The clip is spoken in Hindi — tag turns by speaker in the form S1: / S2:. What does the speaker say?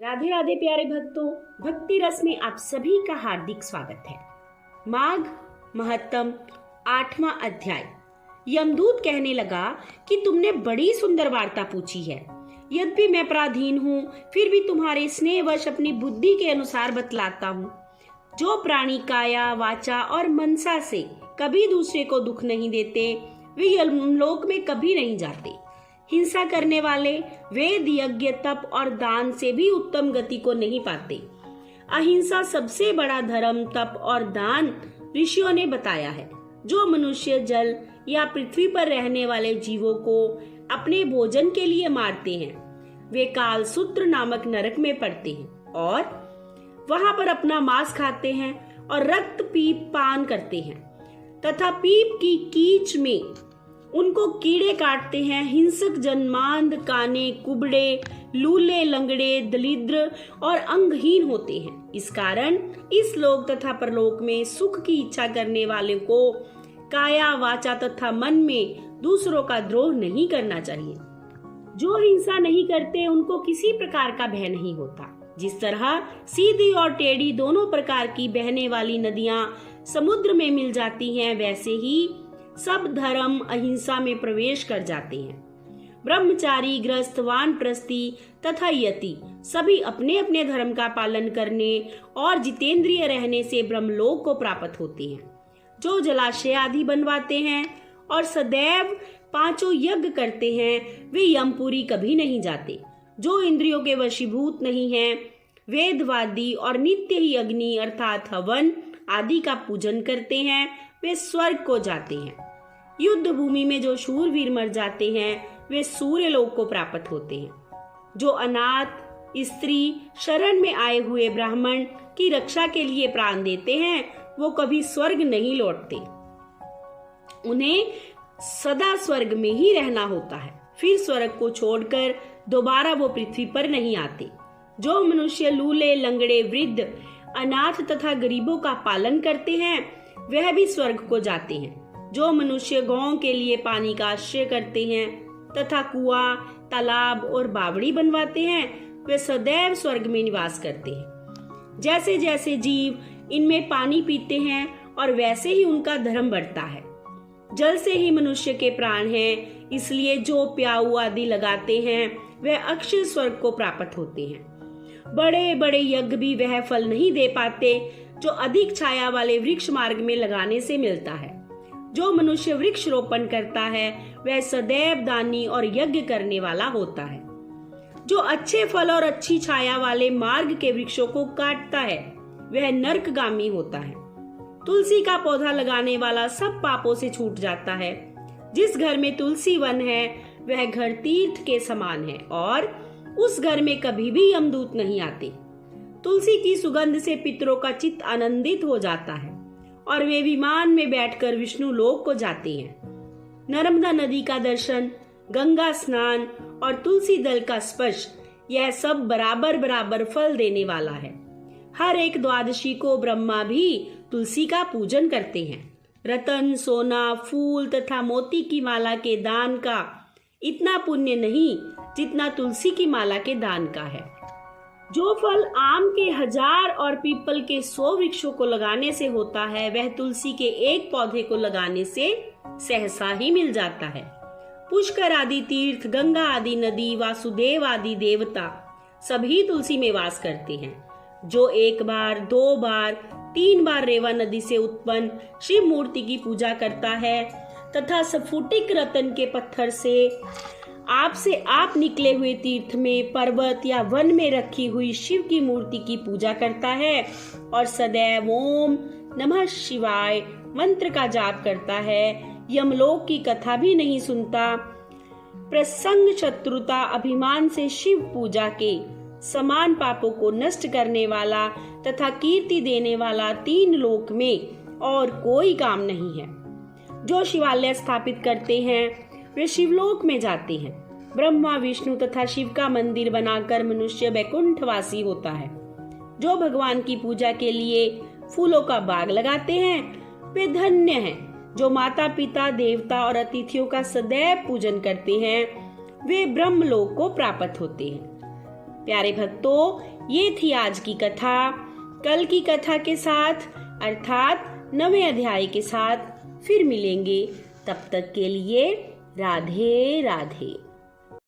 S1: राधे राधे प्यारे भक्तों, भक्ति रस में आप सभी का हार्दिक स्वागत है। माघ महत्तम 8वां अध्याय। यमदूत कहने लगा कि तुमने बड़ी सुंदर वार्ता पूछी है। यद्यपि मैं पराधीन हूँ, फिर भी तुम्हारे स्नेहवश अपनी बुद्धि के अनुसार बतलाता हूँ। जो प्राणी काया, वाचा और मनसा से कभी दूसरे को दुख नहीं देते, वे यमलोक में कभी नहीं जाते। हिंसा करने वाले वेद, यज्ञ, तप और दान से भी उत्तम गति को नहीं पाते। अहिंसा सबसे बड़ा धर्म, तप और दान ऋषियों ने बताया है। जो मनुष्य जल या पृथ्वी पर रहने वाले जीवों को अपने भोजन के लिए मारते हैं, वे कालसूत्र नामक नरक में पड़ते हैं और वहां पर अपना मांस खाते हैं और रक्त पीप पान करते हैं तथा पीप की कीच में उनको कीड़े काटते हैं। हिंसक जन्मांध, काने, कुबड़े, लूले, लंगड़े, दलिद्र और अंगहीन होते हैं। इस कारण इस लोक तथा परलोक में सुख की इच्छा करने वाले को काया, वाचा तथा मन में दूसरों का द्रोह नहीं करना चाहिए। जो हिंसा नहीं करते उनको किसी प्रकार का भय नहीं होता। जिस तरह सीधी और टेढ़ी दोनों प्रकार की बहने वाली नदियां समुद्र में मिल जाती हैं, वैसे ही सब धर्म अहिंसा में प्रवेश कर जाते हैं। ब्रह्मचारी, गृहस्थ, वानप्रस्थी तथा यति सभी अपने अपने धर्म का पालन करने और जितेंद्रिय रहने से ब्रह्मलोक को प्राप्त होते हैं। जो जलाशय आदि बनवाते हैं और सदैव 5 यज्ञ करते हैं, वे यमपुरी कभी नहीं जाते। जो इंद्रियों के वशीभूत नहीं हैं, वेदवादी और नित्य ही अग्नि अर्थात हवन आदि का पूजन करते हैं, वे स्वर्ग को जाते हैं। युद्ध भूमि में जो शूरवीर मर जाते हैं, वे सूर्य लोक को प्राप्त होते हैं। जो अनाथ, स्त्री, शरण में आए हुए ब्राह्मण की रक्षा के लिए प्राण देते हैं, वो कभी स्वर्ग नहीं लौटते। उन्हें सदा स्वर्ग में ही रहना होता है। फिर स्वर्ग को छोड़कर दोबारा वो पृथ्वी पर नहीं आते। जो मनुष्य लूले, लंगड़े, वृद्ध, अनाथ तथा गरीबों का पालन करते हैं, वह भी स्वर्ग को जाते हैं। जो मनुष्य गौं के लिए पानी का आश्रय करते हैं तथा कुआं, तालाब और बावड़ी बनवाते हैं, वे सदैव स्वर्ग में निवास करते हैं। जैसे जैसे जीव इनमें पानी पीते हैं और वैसे ही उनका धर्म बढ़ता है। जल से ही मनुष्य के प्राण हैं, इसलिए जो प्याऊ आदि लगाते हैं, वह अक्षय स्वर्ग को प्राप्त होते हैं। बड़े बड़े यज्ञ भी वह फल नहीं दे पाते जो अधिक छाया वाले वृक्ष मार्ग में लगाने से मिलता है। जो मनुष्य वृक्ष रोपण करता है, वह सदैव दानी और यज्ञ करने वाला होता है। जो अच्छे फल और अच्छी छाया वाले मार्ग के वृक्षों को काटता है, वह नरकगामी होता है। तुलसी का पौधा लगाने वाला सब पापों से छूट जाता है। जिस घर में तुलसी वन है, वह घर तीर्थ के समान है और उस घर में कभी भी यमदूत नहीं आते। तुलसी की सुगंध से पितरों का चित्त आनंदित हो जाता है और वे विमान में बैठकर विष्णु लोक को जाते हैं। नर्मदा नदी का दर्शन, गंगा स्नान और तुलसी दल का स्पर्श, यह सब बराबर बराबर फल देने वाला है। हर एक द्वादशी को ब्रह्मा भी तुलसी का पूजन करते हैं। रतन, सोना, फूल तथा मोती की माला के दान का इतना पुण्य नहीं जितना तुलसी की माला के दान का है। जो फल आम के 1000 और पीपल के 100 वृक्षों को लगाने से होता है, वह तुलसी के एक पौधे को लगाने से सहसा ही मिल जाता है। पुष्कर आदि तीर्थ, गंगा आदि नदी, वासुदेव आदि देवता सभी तुलसी में वास करते हैं। जो 1 बार, 2 बार, 3 बार रेवा नदी से उत्पन्न शिव मूर्ति की पूजा करता है तथा स्फुटिक रतन के पत्थर से आपसे आप निकले हुए तीर्थ में, पर्वत या वन में रखी हुई शिव की मूर्ति की पूजा करता है और सदैव ओम नमः शिवाय मंत्र का जाप करता है, यमलोक की कथा भी नहीं सुनता, प्रसंग, शत्रुता, अभिमान से शिव पूजा के समान पापों को नष्ट करने वाला तथा कीर्ति देने वाला 3 लोक में और कोई काम नहीं है। जो शिवालय स्थापित करते हैं, वे शिवलोक में जाते हैं। ब्रह्मा, विष्णु तथा शिव का मंदिर बनाकर मनुष्य वैकुंठवासी होता है। जो भगवान की पूजा के लिए फूलों का बाग लगाते हैं, वे धन्य हैं। जो माता पिता, देवता और अतिथियों का सदैव पूजन करते हैं, वे ब्रह्मलोक को प्राप्त होते हैं। प्यारे भक्तों, ये थी आज की कथा। कल की कथा के साथ अर्थात 9वें अध्याय के साथ फिर मिलेंगे। तब तक के लिए राधे राधे।